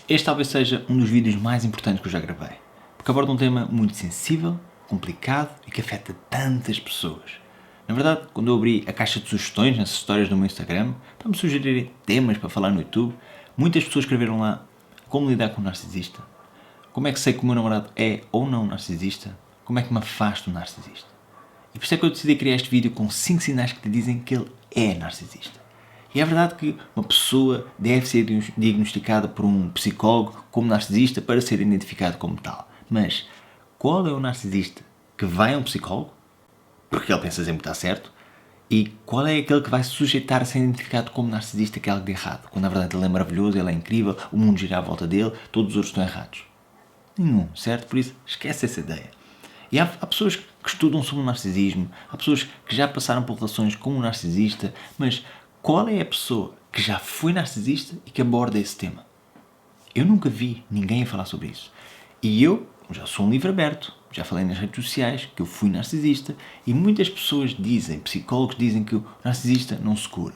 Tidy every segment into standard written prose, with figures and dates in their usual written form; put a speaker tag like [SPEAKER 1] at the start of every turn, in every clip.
[SPEAKER 1] Este talvez seja um dos vídeos mais importantes que eu já gravei, porque aborda um tema muito sensível, complicado e que afeta tantas pessoas. Na verdade, quando eu abri a caixa de sugestões nas histórias do meu Instagram, para me sugerirem temas para falar no YouTube, muitas pessoas escreveram lá como lidar com um narcisista, como é que sei que o meu namorado é ou não narcisista, como é que me afasto do narcisista. E por isso é que eu decidi criar este vídeo com 5 sinais que te dizem que ele é narcisista. E é verdade que uma pessoa deve ser diagnosticada por um psicólogo como narcisista para ser identificado como tal. Mas qual é o narcisista que vai a um psicólogo, porque ele pensa sempre que está certo, e qual é aquele que vai se sujeitar a ser identificado como narcisista, que é algo de errado, quando na verdade ele é maravilhoso, ele é incrível, o mundo gira à volta dele, todos os outros estão errados? Nenhum, certo? Por isso, esquece essa ideia. E há pessoas que estudam sobre o narcisismo, há pessoas que já passaram por relações com um narcisista, mas qual é a pessoa que já foi narcisista e que aborda esse tema? Eu nunca vi ninguém a falar sobre isso. E eu já sou um livro aberto, já falei nas redes sociais que eu fui narcisista e muitas pessoas dizem, psicólogos dizem que o narcisista não se cura.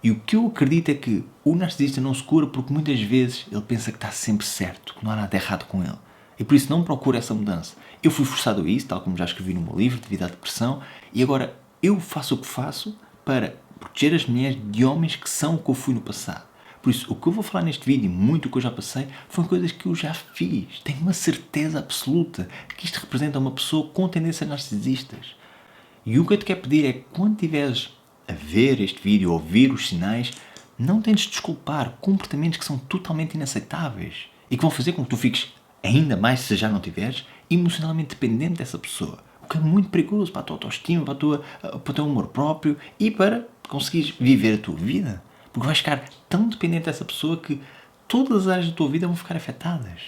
[SPEAKER 1] E o que eu acredito é que o narcisista não se cura porque muitas vezes ele pensa que está sempre certo, que não há nada errado com ele. E por isso não procura essa mudança. Eu fui forçado a isso, tal como já escrevi no meu livro, devido à depressão, e agora eu faço o que faço para proteger as mulheres de homens que são o que eu fui no passado. Por isso, o que eu vou falar neste vídeo, muito o que eu já passei, foram coisas que eu já fiz. Tenho uma certeza absoluta que isto representa uma pessoa com tendências narcisistas. E o que eu te quero pedir é que quando estiveres a ver este vídeo, a ouvir os sinais, não tentes desculpar comportamentos que são totalmente inaceitáveis e que vão fazer com que tu fiques, ainda mais se já não tiveres, emocionalmente dependente dessa pessoa. O que é muito perigoso para a tua autoestima, para o teu amor próprio e para conseguires viver a tua vida. Porque vais ficar tão dependente dessa pessoa que todas as áreas da tua vida vão ficar afetadas.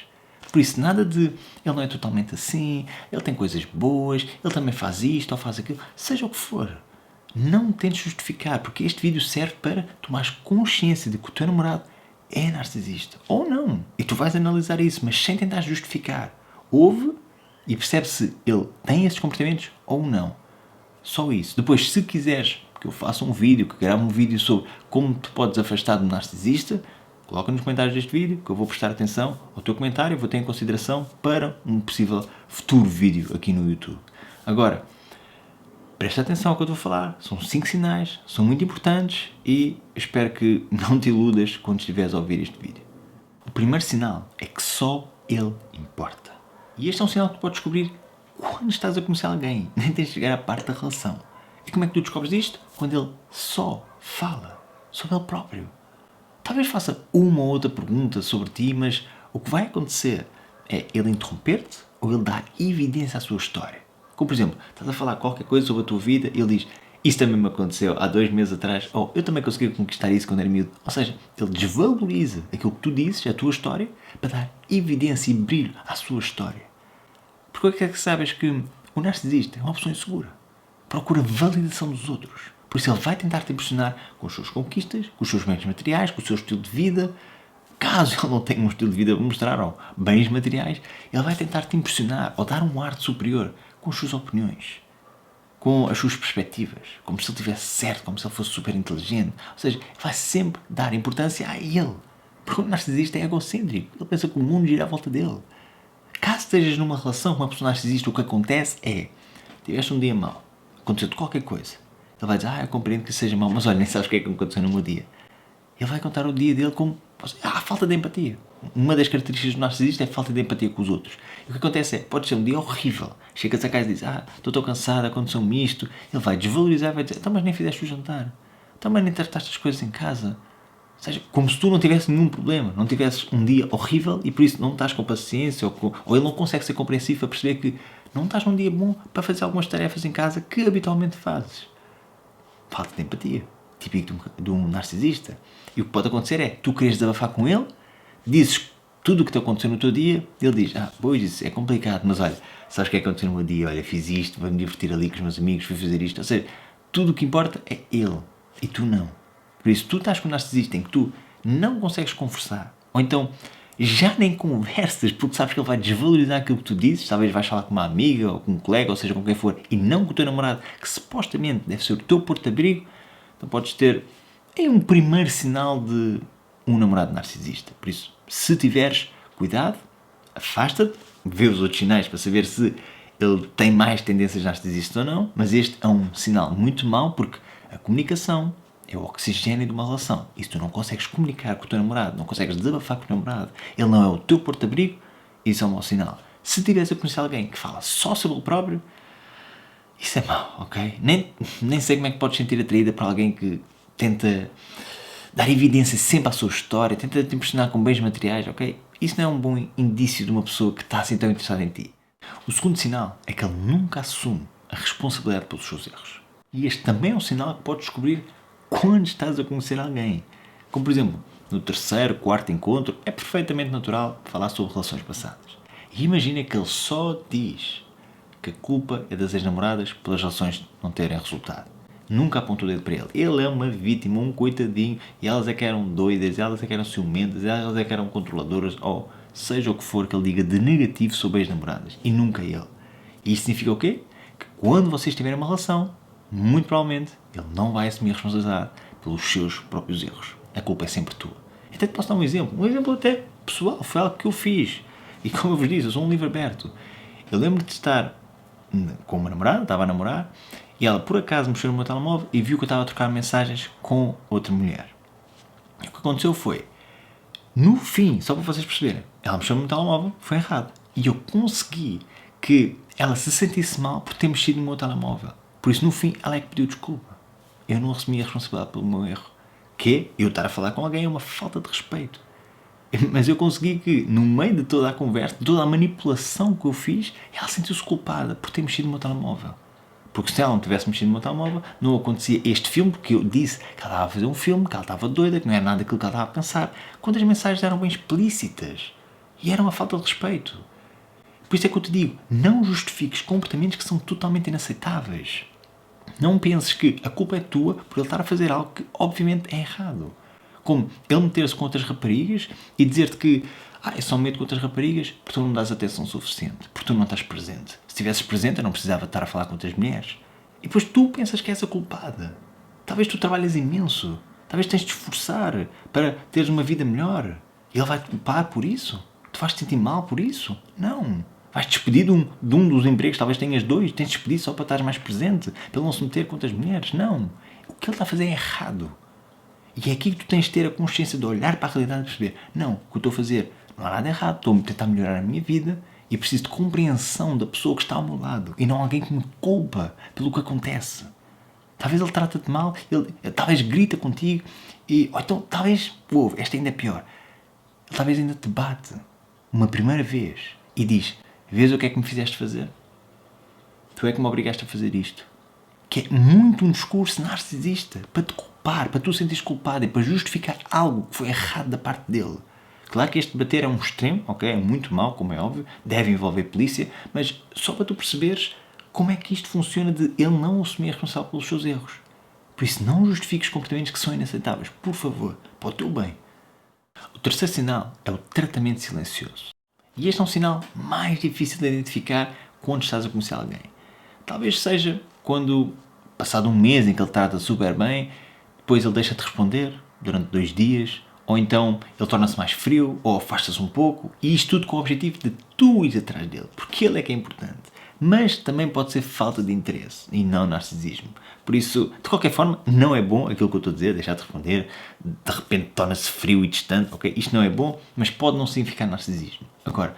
[SPEAKER 1] Por isso, nada de ele não é totalmente assim, ele tem coisas boas, ele também faz isto ou faz aquilo, seja o que for. Não tentes justificar, porque este vídeo serve para tomares consciência de que o teu namorado é narcisista. Ou não. E tu vais analisar isso, mas sem tentar justificar. Ouve e percebe se ele tem esses comportamentos ou não. Só isso. Depois, se quiseres que eu faça um vídeo, que grave um vídeo sobre como te podes afastar do narcisista, coloca nos comentários deste vídeo que eu vou prestar atenção ao teu comentário e vou ter em consideração para um possível futuro vídeo aqui no YouTube. Agora, presta atenção ao que eu estou a falar. São 5 sinais, são muito importantes e espero que não te iludas quando estiveres a ouvir este vídeo. O primeiro sinal é que só ele importa. E este é um sinal que tu podes descobrir quando estás a conhecer alguém, nem tens de chegar à parte da relação. E como é que tu descobres isto? Quando ele só fala sobre ele próprio. Talvez faça uma ou outra pergunta sobre ti, mas o que vai acontecer é ele interromper-te ou ele dar evidência à sua história. Como, por exemplo, estás a falar qualquer coisa sobre a tua vida e ele diz: isso também me aconteceu há 2 meses atrás, ou eu também consegui conquistar isso quando era miúdo. Ou seja, ele desvaloriza aquilo que tu dizes, a tua história, para dar evidência e brilho à sua história. Porque é que sabes que o narcisista é uma pessoa insegura? Procura validação dos outros. Por isso ele vai tentar te impressionar com as suas conquistas, com os seus bens materiais, com o seu estilo de vida. Caso ele não tenha um estilo de vida para mostrar, ou bens materiais, ele vai tentar te impressionar ou dar um ar de superior com as suas opiniões, com as suas perspectivas, como se ele estivesse certo, como se ele fosse super inteligente. Ou seja, vai sempre dar importância a ele. Porque o narcisista é egocêntrico. Ele pensa que o mundo gira à volta dele. Caso estejas numa relação com uma pessoa narcisista, o que acontece é: tiveste um dia mau, aconteceu-te qualquer coisa. Ele vai dizer: eu compreendo que seja mau, mas olha, nem sabes o que é que aconteceu no meu dia. Ele vai contar o dia dele como falta de empatia. Uma das características do narcisista é a falta de empatia com os outros. E o que acontece é: pode ser um dia horrível. Chegas a casa e dizes: estou tão cansado, aconteceu-me isto. Ele vai desvalorizar, vai dizer: então, mas nem fizeste o jantar. Então, mas nem trataste as coisas em casa. Ou seja, como se tu não tivesse nenhum problema, não tivesses um dia horrível e por isso não estás com paciência ou ele não consegue ser compreensivo a perceber que não estás num dia bom para fazer algumas tarefas em casa que habitualmente fazes. Falta de empatia, típico de um narcisista. E o que pode acontecer é: tu queres desabafar com ele, dizes tudo o que te aconteceu no teu dia, ele diz: pois isso é complicado, mas olha, sabes o que é que aconteceu no meu dia? Olha, fiz isto, vou-me divertir ali com os meus amigos, fui fazer isto. Ou seja, tudo o que importa é ele e tu não. Por isso, tu estás com um narcisista em que tu não consegues conversar, ou então já nem conversas porque sabes que ele vai desvalorizar aquilo que tu dizes, talvez vais falar com uma amiga ou com um colega, ou seja, com quem for, e não com o teu namorado, que supostamente deve ser o teu porto-abrigo, então podes ter um primeiro sinal de um namorado narcisista. Por isso, se tiveres cuidado, afasta-te, vê os outros sinais para saber se ele tem mais tendências narcisistas ou não, mas este é um sinal muito mau porque a comunicação é o oxigênio de uma relação. E se tu não consegues comunicar com o teu namorado, não consegues desabafar com o teu namorado, ele não é o teu porto-abrigo, isso é um mau sinal. Se estiveres a conhecer alguém que fala só sobre ele próprio, isso é mau, ok? Nem sei como é que podes sentir atraída para alguém que tenta dar evidência sempre à sua história, tenta te impressionar com bens materiais, ok? Isso não é um bom indício de uma pessoa que está assim tão interessada em ti. O segundo sinal é que ele nunca assume a responsabilidade pelos seus erros. E este também é um sinal que podes descobrir quando estás a conhecer alguém. Como, por exemplo, no terceiro, quarto encontro, é perfeitamente natural falar sobre relações passadas. E imagina que ele só diz que a culpa é das ex-namoradas pelas relações não terem resultado. Nunca apontou o dedo para ele. Ele é uma vítima, um coitadinho, e elas é que eram doidas, elas é que eram ciumentas, elas é que eram controladoras, ou seja o que for que ele diga de negativo sobre ex-namoradas, e nunca ele. E isso significa o quê? Que quando vocês tiverem uma relação, muito provavelmente ele não vai assumir a responsabilidade pelos seus próprios erros. A culpa é sempre tua. Até te posso dar um exemplo até pessoal, foi algo que eu fiz. E como eu vos disse, eu sou um livro aberto. Eu lembro de estar com uma namorada, estava a namorar, e ela por acaso mexeu no meu telemóvel e viu que eu estava a trocar mensagens com outra mulher. E o que aconteceu foi, no fim, só para vocês perceberem, ela mexeu no meu telemóvel, foi errado. E eu consegui que ela se sentisse mal por ter mexido no meu telemóvel. Por isso, no fim, ela é que pediu desculpa. Eu não assumi a responsabilidade pelo meu erro. Que eu estar a falar com alguém é uma falta de respeito. Mas eu consegui que, no meio de toda a conversa, de toda a manipulação que eu fiz, ela sentiu-se culpada por ter mexido no meu telemóvel. Porque se ela não tivesse mexido no meu telemóvel, não acontecia este filme, porque eu disse que ela estava a fazer um filme, que ela estava doida, que não era nada daquilo que ela estava a pensar, quando as mensagens eram bem explícitas. E era uma falta de respeito. Por isso é que eu te digo, não justifiques comportamentos que são totalmente inaceitáveis. Não penses que a culpa é tua por ele estar a fazer algo que obviamente é errado. Como ele meter-se com outras raparigas e dizer-te que eu só me meto com outras raparigas porque tu não dás atenção suficiente, porque tu não estás presente. Se estivesses presente eu não precisava estar a falar com outras mulheres. E depois tu pensas que és a culpada. Talvez tu trabalhes imenso. Talvez tens de esforçar para teres uma vida melhor. E ele vai-te culpar por isso? Tu vais-te sentir mal por isso? Não. Vais-te despedir de um dos empregos, talvez tenhas dois, tens de despedir só para estar mais presente, para ele não se meter com outras mulheres. Não. O que ele está a fazer é errado. E é aqui que tu tens de ter a consciência de olhar para a realidade e perceber, não, o que eu estou a fazer não há nada errado, estou a tentar melhorar a minha vida e preciso de compreensão da pessoa que está ao meu lado e não alguém que me culpa pelo que acontece. Talvez ele trata-te mal, ele talvez grita contigo ou então talvez, esta ainda é pior, ele talvez ainda te bate uma primeira vez e diz, vês o que é que me fizeste fazer? Tu é que me obrigaste a fazer isto. Que é muito um discurso narcisista, para te culpar, para tu sentires culpado e para justificar algo que foi errado da parte dele. Claro que este bater é um extremo, ok? É muito mau, como é óbvio, deve envolver polícia, mas só para tu perceberes como é que isto funciona de ele não assumir a responsabilidade pelos seus erros. Por isso, não justifiques comportamentos que são inaceitáveis, por favor, para o teu bem. O terceiro sinal é o tratamento silencioso. E este é um sinal mais difícil de identificar quando estás a conhecer alguém. Talvez seja quando, passado um mês em que ele trata super bem, depois ele deixa de responder durante 2 dias, ou então ele torna-se mais frio, ou afasta-se um pouco, e isto tudo com o objetivo de tu ir atrás dele, porque ele é que é importante. Mas também pode ser falta de interesse, e não narcisismo. Por isso, de qualquer forma, não é bom aquilo que eu estou a dizer, deixar de responder, de repente torna-se frio e distante, ok? Isto não é bom, mas pode não significar narcisismo. Agora,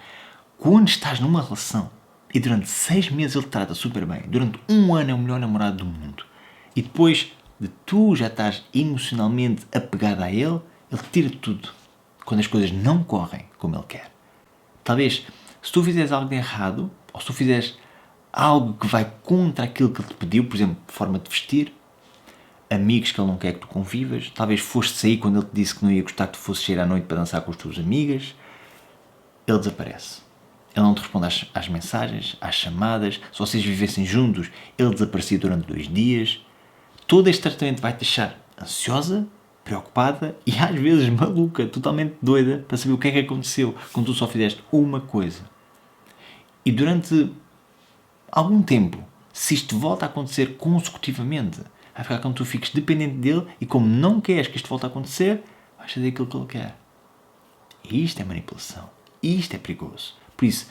[SPEAKER 1] quando estás numa relação e durante 6 meses ele te trata super bem, durante 1 ano é o melhor namorado do mundo, e depois de tu já estás emocionalmente apegada a ele, ele tira tudo quando as coisas não correm como ele quer. Talvez, se tu fizeres algo de errado, ou se tu fizeres algo que vai contra aquilo que ele te pediu, por exemplo, forma de vestir, amigos que ele não quer que tu convivas, talvez foste sair quando ele te disse que não ia gostar que tu fosses sair à noite para dançar com as tuas amigas, ele desaparece. Ele não te responde às mensagens, às chamadas, se vocês vivessem juntos, ele desaparecia durante 2 dias. Todo este tratamento vai te deixar ansiosa, preocupada e às vezes maluca, totalmente doida, para saber o que é que aconteceu quando tu só fizeste uma coisa. E durante algum tempo, se isto volta a acontecer consecutivamente, vai ficar quando tu fiques dependente dele e como não queres que isto volte a acontecer, vais fazer aquilo que ele quer. E isto é manipulação. Isto é perigoso. Por isso,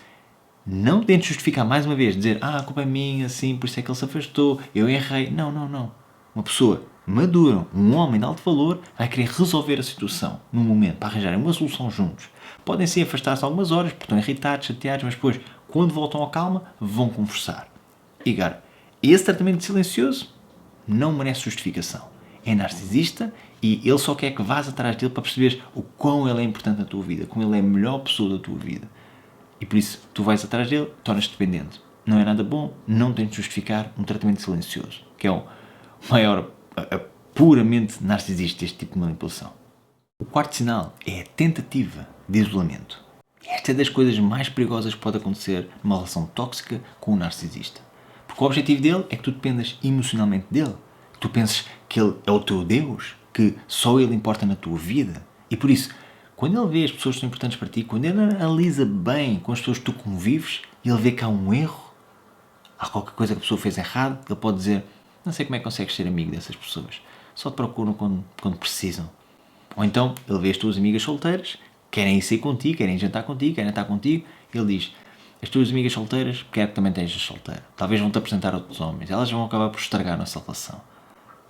[SPEAKER 1] não tentes justificar mais uma vez, dizer, a culpa é minha, assim, por isso é que ele se afastou, eu errei. Não. Uma pessoa madura, um homem de alto valor, vai querer resolver a situação no momento, para arranjarem uma solução juntos. Podem sim afastar-se algumas horas, porque estão irritados, chateados, mas depois, quando voltam à calma, vão conversar. E, cara, esse tratamento silencioso não merece justificação. É narcisista e ele só quer que vás atrás dele para perceberes o quão ele é importante na tua vida, como ele é a melhor pessoa da tua vida. E por isso, tu vais atrás dele, tornas-te dependente. Não é nada bom, não tens de justificar um tratamento silencioso, que é o maior, puramente narcisista, este tipo de manipulação. O quarto sinal é a tentativa de isolamento. Esta é das coisas mais perigosas que pode acontecer numa relação tóxica com um narcisista. Porque o objetivo dele é que tu dependas emocionalmente dele. Que tu penses que ele é o teu Deus, que só ele importa na tua vida. E por isso, quando ele vê as pessoas que são importantes para ti, quando ele analisa bem com as pessoas que tu convives, e ele vê que há um erro, há qualquer coisa que a pessoa fez errado, ele pode dizer, não sei como é que consegues ser amigo dessas pessoas. Só te procuram quando precisam. Ou então, ele vê as tuas amigas solteiras, querem ir sair contigo, querem jantar contigo, querem estar contigo, e ele diz, as tuas amigas solteiras, quero que também estejas solteira. Talvez vão-te apresentar a outros homens. Elas vão acabar por estragar a nossa relação.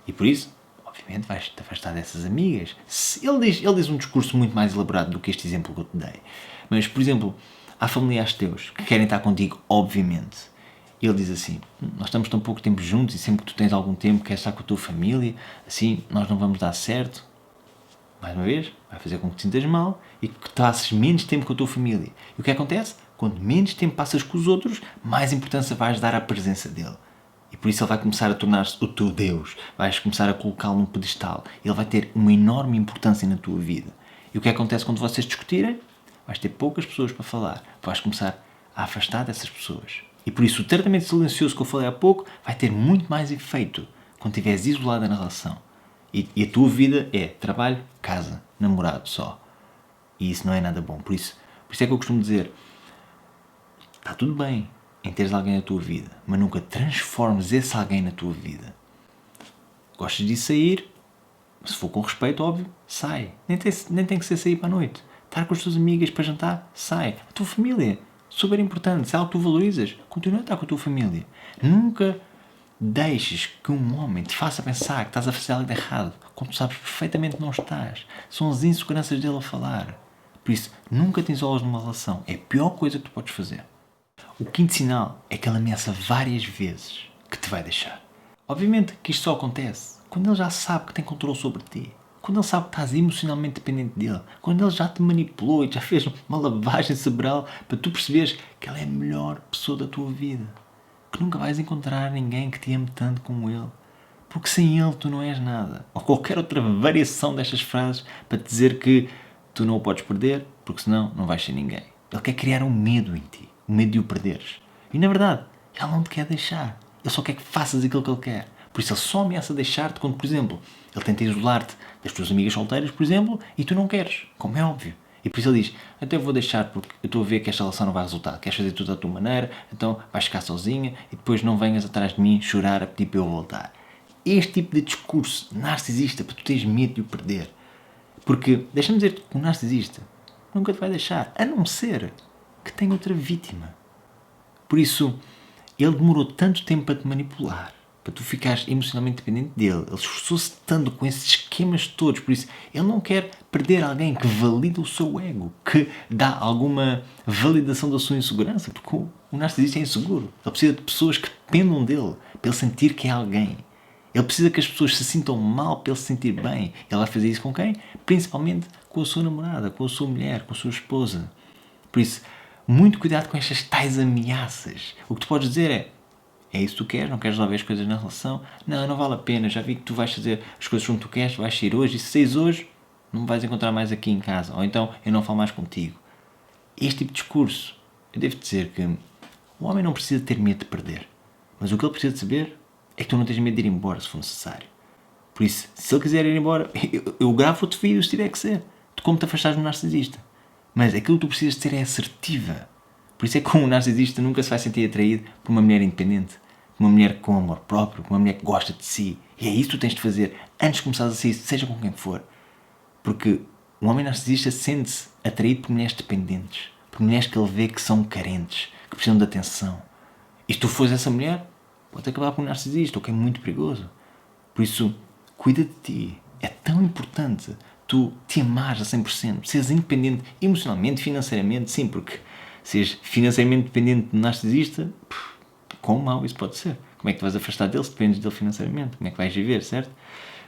[SPEAKER 1] E por isso, obviamente, vais-te afastar dessas amigas. Ele diz um discurso muito mais elaborado do que este exemplo que eu te dei. Mas, por exemplo, há familiares teus que querem estar contigo, obviamente. Ele diz assim, nós estamos tão pouco tempo juntos e sempre que tu tens algum tempo queres estar com a tua família, assim nós não vamos dar certo. Mais uma vez, vai fazer com que te sintas mal e que passes menos tempo com a tua família. E o que acontece? Quanto menos tempo passas com os outros, mais importância vais dar à presença dele. E por isso ele vai começar a tornar-se o teu Deus. Vais começar a colocá-lo num pedestal. Ele vai ter uma enorme importância na tua vida. E o que acontece quando vocês discutirem? Vais ter poucas pessoas para falar. Vais começar a afastar dessas pessoas. E por isso o tratamento silencioso que eu falei há pouco vai ter muito mais efeito quando estiveres isolada na relação. E a tua vida é trabalho, casa, namorado só. E isso não é nada bom. Por isso é que eu costumo dizer, está tudo bem em teres alguém na tua vida, mas nunca transformes esse alguém na tua vida. Gostas de sair, se for com respeito, óbvio, sai. Nem tem que ser sair para a noite. Estar com as tuas amigas para jantar, sai. A tua família, super importante. Se é algo que tu valorizas, continua a estar com a tua família. Nunca deixes que um homem te faça pensar que estás a fazer algo de errado, quando tu sabes perfeitamente que não estás. São as inseguranças dele a falar. Por isso, nunca te isolas numa relação. É a pior coisa que tu podes fazer. O quinto sinal é que ele ameaça várias vezes que te vai deixar. Obviamente que isto só acontece quando ele já sabe que tem controle sobre ti. Quando ele sabe que estás emocionalmente dependente dele. Quando ele já te manipulou e já fez uma lavagem cerebral para tu perceberes que ele é a melhor pessoa da tua vida. Que nunca vais encontrar ninguém que te ame tanto como ele. Porque sem ele tu não és nada. Ou qualquer outra variação destas frases para te dizer que tu não o podes perder, porque senão não vais ser ninguém. Ele quer criar um medo em ti. O medo de o perderes. E na verdade, ele não te quer deixar. Ele só quer que faças aquilo que ele quer. Por isso ele só ameaça deixar-te quando, por exemplo, ele tenta isolar-te das tuas amigas solteiras, por exemplo, e tu não queres, como é óbvio. E por isso ele diz, até eu vou deixar porque eu estou a ver que esta relação não vai resultar. Queres fazer tudo da tua maneira, então vais ficar sozinha e depois não venhas atrás de mim chorar a pedir para eu voltar. Este tipo de discurso narcisista para tu teres medo de o perder. Porque, deixa-me dizer-te que um narcisista nunca te vai deixar, a não ser que tenha outra vítima. Por isso, ele demorou tanto tempo para te manipular, para tu ficares emocionalmente dependente dele. Ele esforçou-se tanto com esses esquemas todos. Por isso, ele não quer perder alguém que valida o seu ego, que dá alguma validação da sua insegurança, porque o narcisista é inseguro. Ele precisa de pessoas que dependam dele, para ele sentir que é alguém. Ele precisa que as pessoas se sintam mal para ele se sentir bem. Ele vai fazer isso com quem? Principalmente com a sua namorada, com a sua mulher, com a sua esposa. Por isso, muito cuidado com estas tais ameaças. O que tu podes dizer é isso que tu queres? Não queres resolver as coisas na relação? Não vale a pena. Já vi que tu vais fazer as coisas como tu queres, vais sair hoje e se saís hoje, não me vais encontrar mais aqui em casa. Ou então, eu não falo mais contigo. Este tipo de discurso, eu devo dizer que o homem não precisa ter medo de perder. Mas o que ele precisa de saber é que tu não tens medo de ir embora se for necessário. Por isso, se ele quiser ir embora, eu gravo-te vídeo se tiver que ser. De como te afastares do narcisista. Mas aquilo que tu precisas de ser é assertiva. Por isso é que um narcisista nunca se vai sentir atraído por uma mulher independente. Uma mulher com amor próprio, uma mulher que gosta de si. E é isso que tu tens de fazer antes de começares a sair, seja com quem for. Porque Um homem narcisista sente-se atraído por mulheres dependentes, por mulheres que ele vê que são carentes, que precisam de atenção. E se tu fores essa mulher, pode acabar por um narcisista, o que é muito perigoso. Por isso, cuida de ti. É tão importante tu te amares a 100%, seres independente emocionalmente, financeiramente, sim, porque seres financeiramente dependente de um narcisista, quão mau isso pode ser? Como é que te vais afastar dele se dependes dele financeiramente? Como é que vais viver, certo?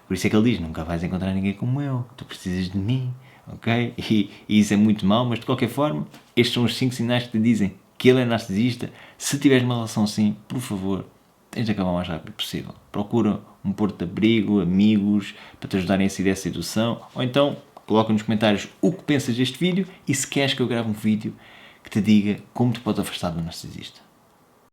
[SPEAKER 1] Por isso é que ele diz, nunca vais encontrar ninguém como eu, tu precisas de mim, ok? E isso é muito mau, mas de qualquer forma, estes são os 5 sinais que te dizem que ele é narcisista. Se tiveres uma relação assim, por favor, tens de acabar o mais rápido possível. Procura um porto de abrigo, amigos, para te ajudarem a sair dessa situação, ou então coloca nos comentários o que pensas deste vídeo e se queres que eu grave um vídeo que te diga como te podes afastar do narcisista.